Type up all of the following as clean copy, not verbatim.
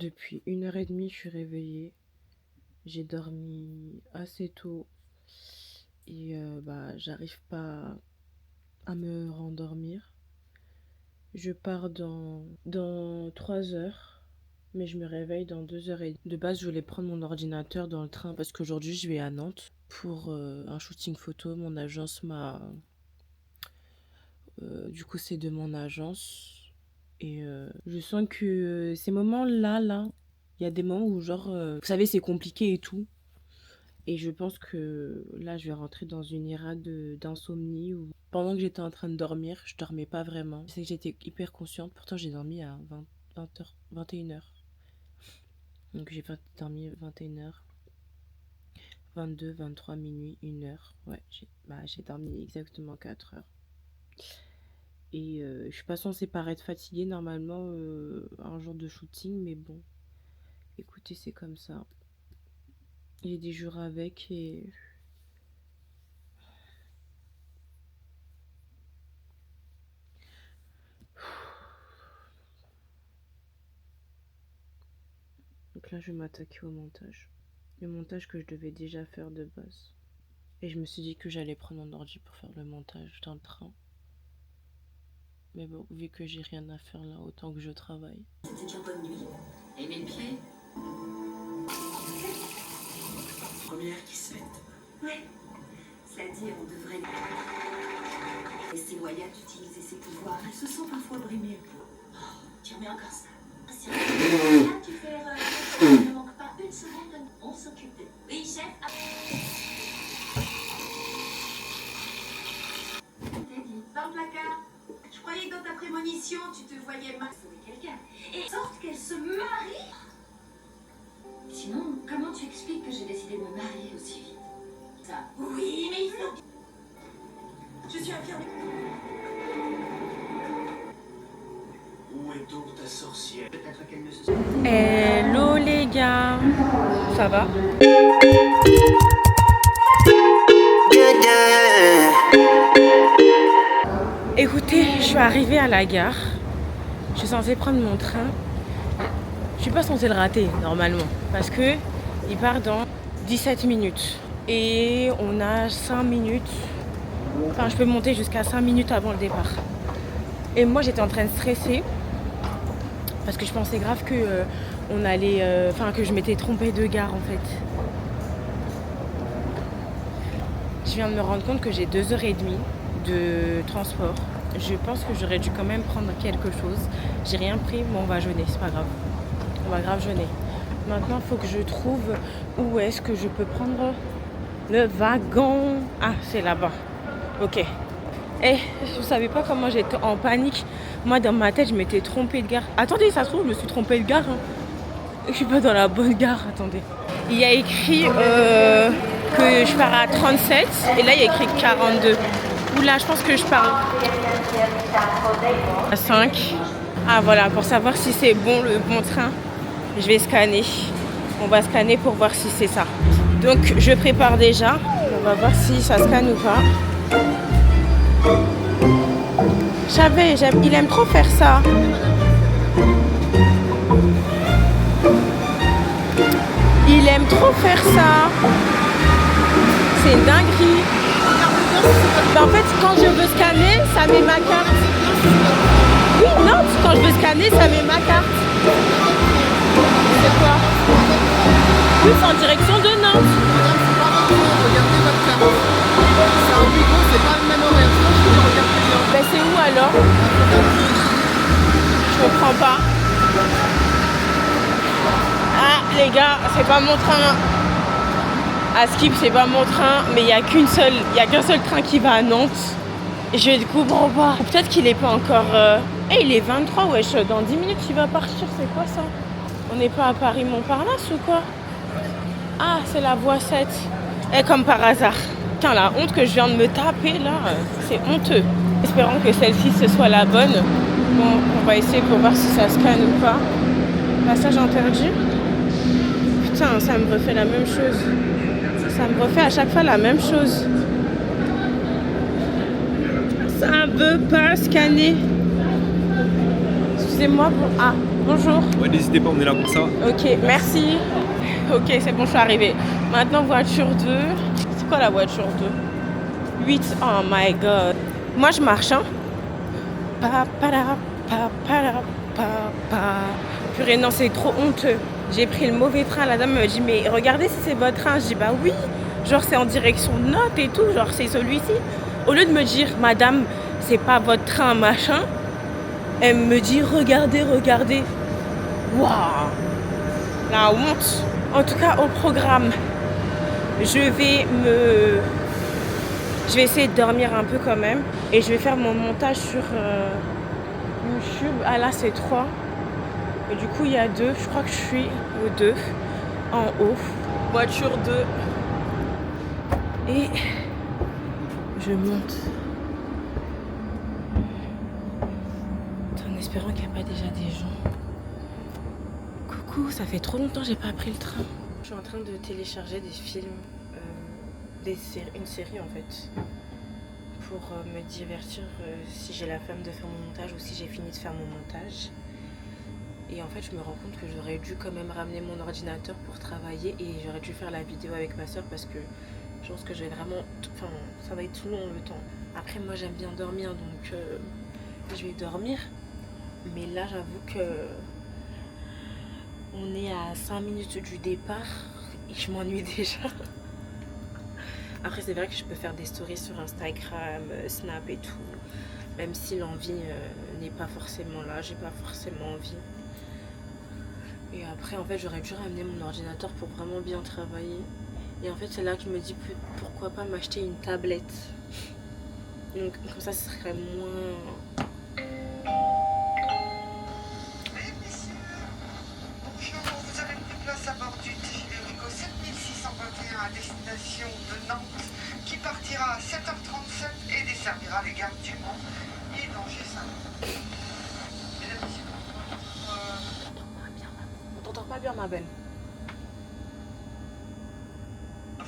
Depuis 1h30, je suis réveillée. J'ai dormi assez tôt et j'arrive pas à me rendormir. Je pars dans 3 heures, mais je me réveille dans 2 heures. De base, je voulais prendre mon ordinateur dans le train parce qu'aujourd'hui, je vais à Nantes pour un shooting photo. Mon agence m'a... du coup, c'est de mon agence. Et je sens que ces moments-là, il y a des moments où vous savez, c'est compliqué et tout. Et je pense que là, je vais rentrer dans une d'insomnie où pendant que j'étais en train de dormir, je dormais pas vraiment. Je sais que j'étais hyper consciente, pourtant j'ai dormi à 20h, 21h. Donc j'ai dormi 21h, 22, 23, minuit, 1h. Ouais, j'ai dormi exactement 4 heures. Et je suis pas censée paraître fatiguée normalement un jour de shooting, mais bon, écoutez, c'est comme ça. Il y a des jours avec et... Donc là, je vais m'attaquer au montage. Le montage que je devais déjà faire de base. Et je me suis dit que j'allais prendre mon ordi pour faire le montage dans le train. Mais bon, vu que j'ai rien à faire là, autant que je travaille. C'était bien bonne nuit. Aimez le pied. Première qui se fait. Ouais. Cela dit, on devrait laisser Wyatt utiliser ses pouvoirs. Elle se sent parfois brimée. Oh, tu remets encore ça. Si là, tu fais erreur. Il ne manque pas une seconde. On s'occupe de... Oui, chef. T'es dit, dans le placard. Je croyais que dans ta prémonition, tu te voyais sauver quelqu'un. Et sorte qu'elle se marie. Sinon, comment tu expliques que j'ai décidé de me marier aussi vite? Ça, oui, mais il faut... Je suis infirmière. Où est donc ta sorcière? Peut-être qu'elle ne se... Hello les gars, ça va? Écoutez, je suis arrivée à la gare. Je suis censée prendre mon train. Je suis pas censée le rater normalement parce que il part dans 17 minutes et on a 5 minutes. Enfin, je peux monter jusqu'à 5 minutes avant le départ. Et moi, j'étais en train de stresser parce que je pensais grave que on allait, que je m'étais trompée de gare en fait. Je viens de me rendre compte que j'ai 2h30 de transport. Je pense que j'aurais dû quand même prendre quelque chose. J'ai rien pris, mais on va jeûner, c'est pas grave. On va grave jeûner. Maintenant, il faut que je trouve où est-ce que je peux prendre le wagon. Ah, c'est là-bas. Ok. Eh, vous savez pas comment j'étais en panique. Moi, dans ma tête, je m'étais trompée de gare. Attendez, ça se trouve, je me suis trompée de gare. Je suis pas dans la bonne gare, attendez. Il y a écrit que je pars à 37 et là, il y a écrit 42. Oula, je pense que je pars à 5. Ah voilà, pour savoir si c'est bon le bon train, je vais scanner. On va scanner pour voir si c'est ça. Donc, je prépare déjà. On va voir si ça scanne ou pas. Il aime trop faire ça. Il aime trop faire ça. C'est une dinguerie. En fait, quand je veux scanner, ça met ma carte. Oui, Nantes, quand je veux scanner, ça met ma carte. C'est quoi? Oui, c'est en direction de Nantes. Regardez votre carte. C'est un Ouigo, c'est pas le même horaire. Franchement, regardez bien. Ben, c'est où alors? Je comprends pas. Ah, les gars, c'est pas mon train. À Skip, c'est pas mon train, mais il y a qu'un seul train qui va à Nantes. Et je découvre pas. Ou peut-être qu'il est pas encore... il est 23, wesh. Dans 10 minutes, il va partir. C'est quoi ça? On n'est pas à Paris-Montparnasse ou quoi? Ah, c'est la voie 7. Et comme par hasard. Putain, la honte que je viens de me taper, là, c'est honteux. Espérons que celle-ci, ce soit la bonne. Bon, on va essayer pour voir si ça scanne ou pas. Passage interdit. Putain, ça me refait la même chose. Ça me refait à chaque fois la même chose. Ça veut pas scanner. Excusez-moi pour... Ah, Bonjour. Ouais, n'hésitez pas, on est là pour ça. Ok, merci. Ok, c'est bon, je suis arrivée. Maintenant, voiture 2. C'est quoi la voiture 2? 8. Oh my god. Moi, je marche, hein. Pa, pa, la, pa, pa, la, pa, pa. Purée, non, c'est trop honteux. J'ai pris le mauvais train. La dame me dit, mais regardez si c'est votre train. Je dis, bah oui. Genre, c'est en direction de Nantes et tout. Genre, c'est celui-ci. Au lieu de me dire, madame, c'est pas votre train, machin, elle me dit, regardez, regardez. Waouh, la honte. En tout cas, au programme, je vais essayer de dormir un peu quand même. Et je vais faire mon montage sur YouTube. Ah là, c'est 3. Et du coup, il y a 2. Je crois que je suis au 2. En haut. Voiture 2. Et je monte. En espérant qu'il n'y a pas déjà des gens. Coucou, ça fait trop longtemps que j'ai pas pris le train. Je suis en train de télécharger des films, une série en fait, pour me divertir si j'ai la flemme de faire mon montage ou si j'ai fini de faire mon montage. Et en fait, je me rends compte que j'aurais dû quand même ramener mon ordinateur pour travailler et j'aurais dû faire la vidéo avec ma soeur parce que je pense que je vais vraiment... Enfin, ça va être long le temps. Après, moi, j'aime bien dormir, donc je vais dormir. Mais là, j'avoue que on est à 5 minutes du départ et je m'ennuie déjà. Après, c'est vrai que je peux faire des stories sur Instagram, Snap et tout. Même si l'envie n'est pas forcément là, j'ai pas forcément envie. Et après, en fait, j'aurais dû ramener mon ordinateur pour vraiment bien travailler. Et en fait, c'est là que je me dis pourquoi pas m'acheter une tablette. Donc, comme ça, ce serait moins... À bord du TGV Rico 7621 à destination de Nantes qui partira à 7h37 et desservira les gares du Mans et d'Angers-Saint. Mesdames, Messieurs, On t'entend pas bien, ma belle.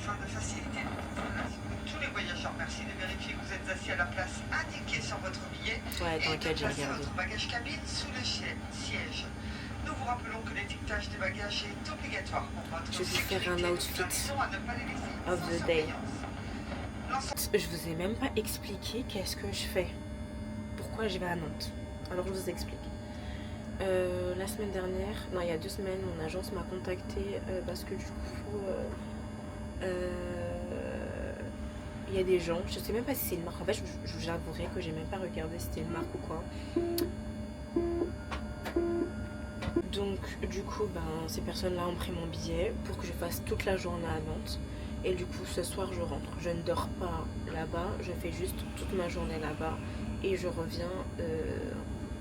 afin de faciliter notre installation de tous les voyageurs, merci de vérifier que vous êtes assis à la place indiquée sur votre billet Ouais, et de t'inquiète, j'ai placer regardé. votre bagage cabine sous le siège. Nous vous rappelons que l'étiquetage des bagages est obligatoire pour votre Je vais sécurité. faire un outfit Nous invitons à ne pas les laisser of sans the day. surveillance. Je vous ai même pas expliqué qu'est-ce que je fais. Pourquoi je vais à Nantes. Alors je vous explique. La semaine dernière, non il y a 2 semaines, mon agence m'a contacté parce que du coup il y a des gens, je sais même pas si c'est une marque. En fait, j'avouerai que j'ai même pas regardé si c'était une marque ou quoi. Donc du coup ces personnes-là ont pris mon billet pour que je fasse toute la journée à Nantes. Et du coup ce soir je rentre. Je ne dors pas là-bas, je fais juste toute ma journée là-bas. Et je reviens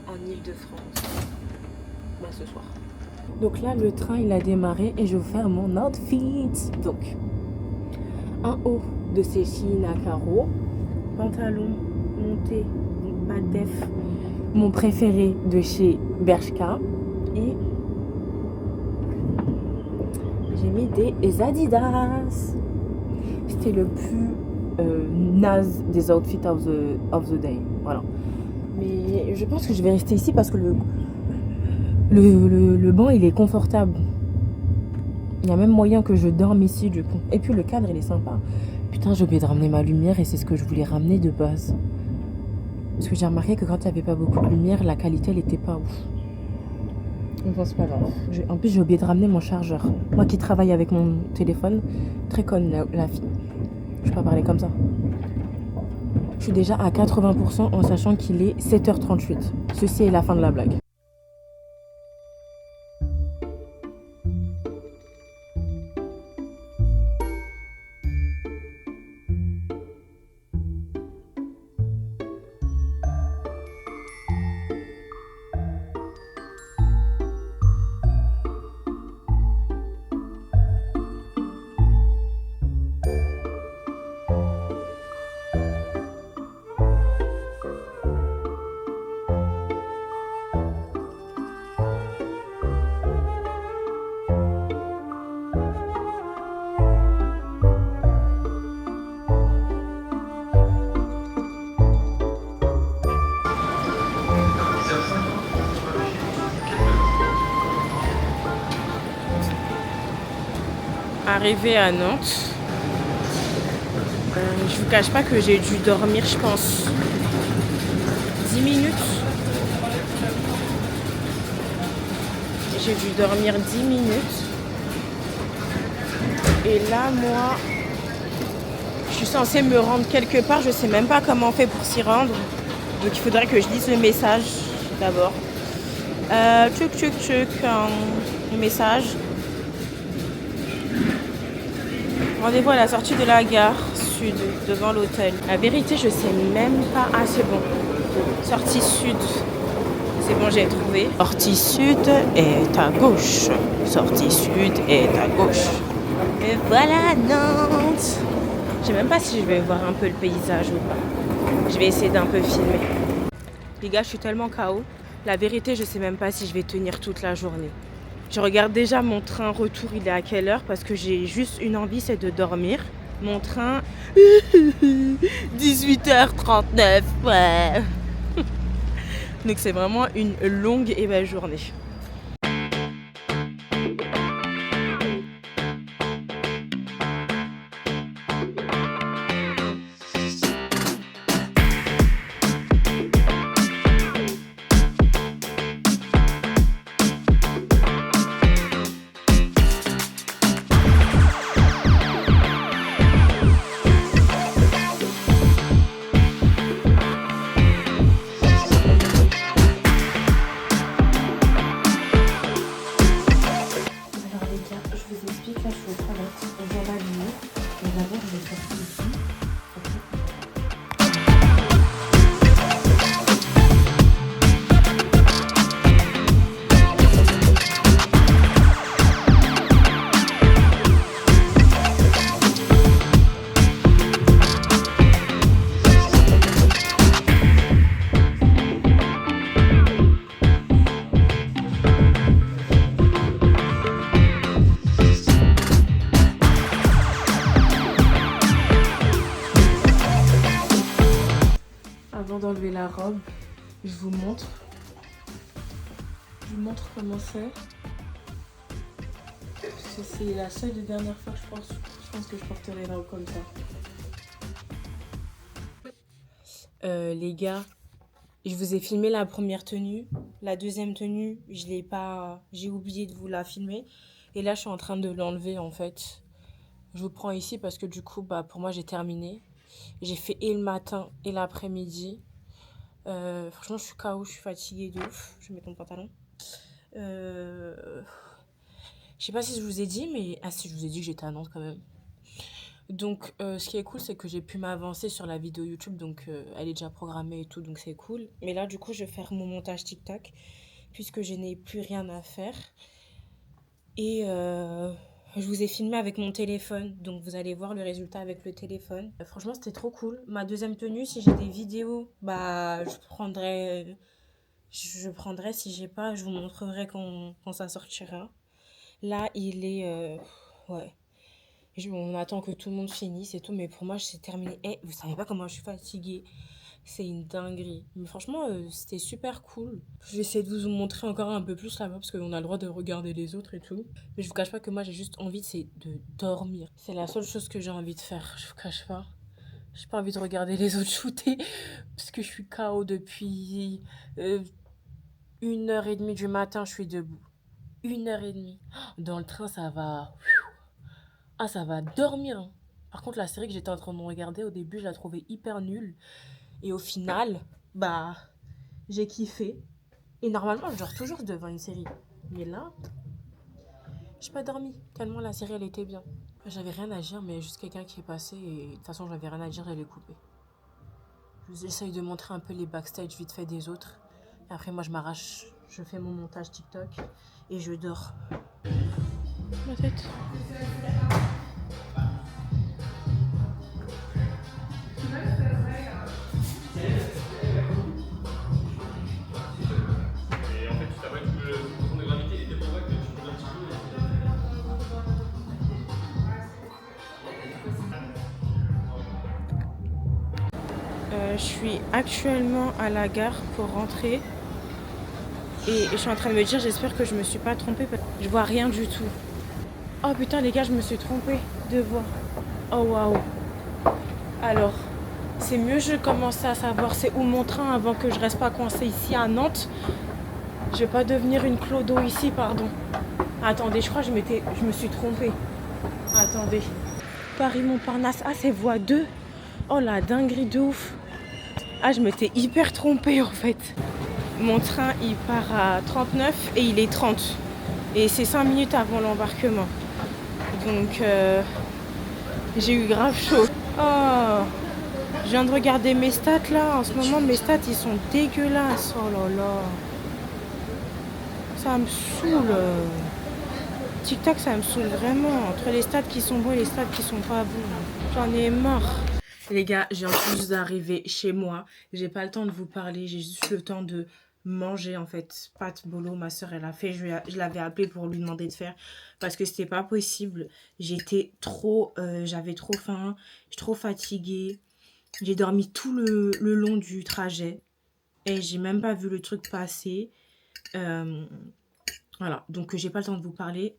en Ile-de-France ce soir. Donc là le train il a démarré et je vais faire mon outfit. Donc un haut de Cécile à carreaux, pantalon monté, donc pas def, mon préféré de chez Bershka. Et j'ai mis des Adidas. C'était le plus naze des outfits of the day. Voilà. Mais je pense que je vais rester ici parce que le banc il est confortable. Il y a même moyen que je dorme ici du coup. Et puis le cadre il est sympa. Putain, j'ai oublié de ramener ma lumière et c'est ce que je voulais ramener de base. Parce que j'ai remarqué que quand il n'y avait pas beaucoup de lumière, la qualité elle était pas ouf. Enfin, c'est pas grave. En plus, j'ai oublié de ramener mon chargeur. Moi qui travaille avec mon téléphone, très conne la fille. Je peux pas parler comme ça. Je suis déjà à 80% en sachant qu'il est 7h38. Ceci est la fin de la blague. arrivée à Nantes. Je vous cache pas que j'ai dû dormir, je pense, 10 minutes. J'ai dû dormir 10 minutes. Et là, moi, je suis censée me rendre quelque part. Je sais même pas comment on fait pour s'y rendre. Donc il faudrait que je lise le message d'abord. Message. Rendez-vous à la sortie de la gare sud, devant l'hôtel. La vérité, je sais même pas. Ah, c'est bon. Sortie sud. C'est bon, j'ai trouvé. Sortie sud est à gauche. Sortie sud est à gauche. Et voilà Nantes. Je sais même pas si je vais voir un peu le paysage ou pas. Je vais essayer d'un peu filmer. Les gars, je suis tellement KO. La vérité, je sais même pas si je vais tenir toute la journée. Je regarde déjà mon train retour, il est à quelle heure, parce que j'ai juste une envie, c'est de dormir. Mon train, 18h39, ouais. Donc c'est vraiment une longue et belle journée. Avant d'enlever la robe, je vous montre. Je vous montre comment c'est. Parce que c'est la seule et dernière fois que je pense que je porterai une robe comme ça. Les gars, je vous ai filmé la première tenue. La deuxième tenue, j'ai oublié de vous la filmer. Et là, je suis en train de l'enlever en fait. Je vous prends ici parce que du coup, pour moi, j'ai terminé. J'ai fait et le matin et l'après-midi. Franchement, je suis KO, je suis fatiguée de ouf. Je vais mettre mon pantalon. Je sais pas si je vous ai dit, mais... Ah si, je vous ai dit que j'étais à Nantes quand même. Donc, ce qui est cool, c'est que j'ai pu m'avancer sur la vidéo YouTube. Donc, elle est déjà programmée et tout, donc c'est cool. Mais là, du coup, je vais faire mon montage TikTok. Puisque je n'ai plus rien à faire. Et... je vous ai filmé avec mon téléphone, donc vous allez voir le résultat avec le téléphone. Franchement, c'était trop cool. Ma deuxième tenue, si j'ai des vidéos, je prendrai. Si j'ai pas, je vous montrerai quand ça sortira. Là, il est... ouais. On attend que tout le monde finisse et tout, mais pour moi, c'est terminé. Vous savez pas comment je suis fatiguée. C'est une dinguerie. Mais franchement, c'était super cool. Je vais essayer de vous montrer encore un peu plus là-bas parce qu'on a le droit de regarder les autres et tout. Mais je vous cache pas que moi, j'ai juste envie de dormir. C'est la seule chose que j'ai envie de faire. Je vous cache pas. J'ai pas envie de regarder les autres shooter parce que je suis KO depuis 1h30 du matin. Je suis debout. 1h30. Dans le train, ça va... Ah, ça va dormir. Hein. Par contre, la série que j'étais en train de regarder, au début, je la trouvais hyper nulle. Et au final, j'ai kiffé. Et normalement, je dors toujours devant une série. Mais là, j'ai pas dormi. Tellement la série, elle était bien. J'avais rien à dire, mais juste quelqu'un qui est passé. Et de toute façon, j'avais rien à dire, j'allais couper. J'essaye de montrer un peu les backstage vite fait des autres. Et après, moi, je m'arrache. Je fais mon montage TikTok. Et je dors. Ma tête. Je suis actuellement à la gare pour rentrer et je suis en train de me dire j'espère que je me suis pas trompée parce que je vois rien du tout. Oh putain les gars, je me suis trompée de voie. Oh waouh. Alors, c'est mieux, je commence à savoir c'est où mon train avant que je reste pas coincée ici à Nantes. Je vais pas devenir une clodo ici, pardon. Attendez, je crois que je me suis trompée. Attendez. Paris-Montparnasse. Ah, c'est voie 2. Oh la dinguerie de ouf. Ah, je m'étais hyper trompée en fait. Mon train, il part à 39 et il est 30. Et c'est 5 minutes avant l'embarquement. Donc, j'ai eu grave chaud. Oh, je viens de regarder mes stats là. En ce moment, mes stats, ils sont dégueulasses. Oh là là. Ça me saoule. TikTok, ça me saoule vraiment. Entre les stats qui sont bons et les stats qui sont pas bons. J'en ai marre. Les gars, j'ai en plus d'arriver chez moi. J'ai pas le temps de vous parler. J'ai juste le temps de manger en fait. Pâte bolo, ma soeur, elle a fait. Je l'avais appelée pour lui demander de faire. Parce que c'était pas possible. J'étais trop... j'avais trop faim. Je suis trop fatiguée. J'ai dormi tout le long du trajet. Et j'ai même pas vu le truc passer. Voilà. Donc, j'ai pas le temps de vous parler.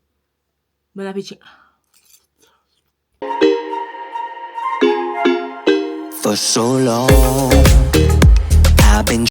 Bon appétit. For so long, I've been